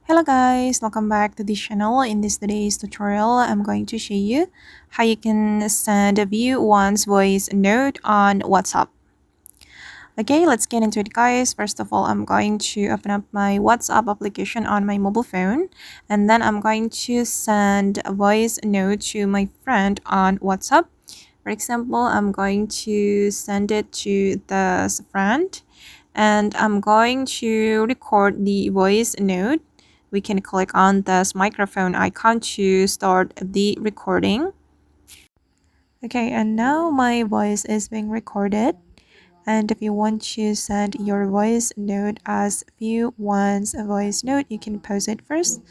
Hello guys, welcome back to this channel. In this today's tutorial, I'm going to show you how you can send a view once voice note on WhatsApp. Okay, let's get into it guys. First of all, I'm going to open up my WhatsApp application on my mobile phone, and then I'm going to send a voice note to my friend on WhatsApp. For example, I'm going to send it to this friend, and I'm going to record the voice note. We can click on this microphone icon to start the recording. Okay, and now my voice is being recorded. And if you want to send your voice note as view once a voice note, you can pause it first.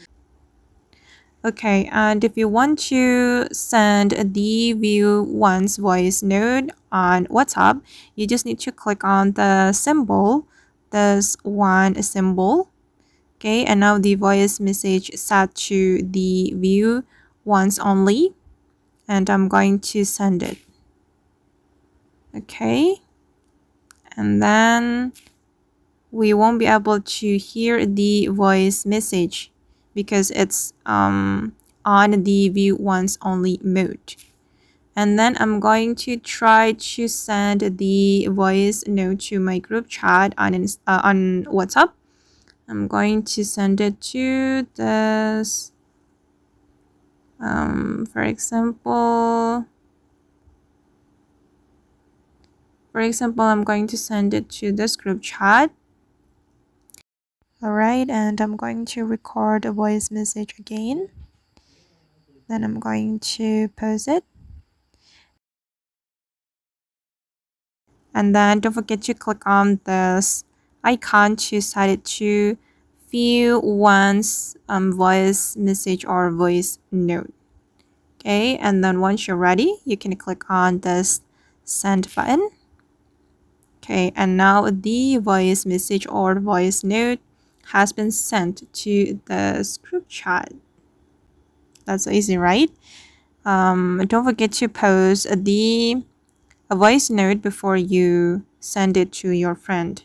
Okay, and if you want to send the view once voice note on WhatsApp, you just need to click on the symbol, this one symbol. Okay, and now the voice message set to the view once only, and I'm going to send it. Okay, and then we won't be able to hear the voice message because it's on the view once only mode. And then I'm going to try to send the voice note to my group chat on WhatsApp. I'm going to send it to this for example, I'm going to send it to this group chat. Alright, and I'm going to record a voice message again. Then I'm going to pause it. And then don't forget to click on this icon to set it to view once voice message or voice note. Okay, and then once you're ready, you can click on this send button. Okay, and now the voice message or voice note has been sent to the group chat. That's easy, right? Don't forget to post the voice note before you send it to your friend.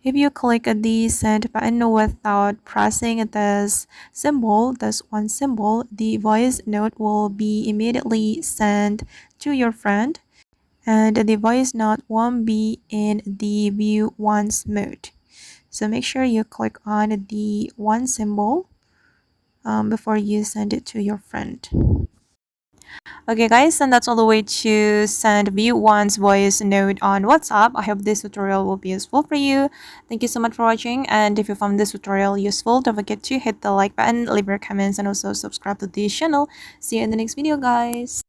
If you click the send button without pressing this symbol, this one symbol, the voice note will be immediately sent to your friend, and the voice note won't be in the view once mode. So make sure you click on the one symbol before you send it to your friend. Okay guys, and that's all the way to send view once voice note on WhatsApp. I hope this tutorial will be useful for you. Thank you so much for watching, and if you found this tutorial useful, don't forget to hit the like button, leave your comments, and also subscribe to this channel. See you in the next video guys.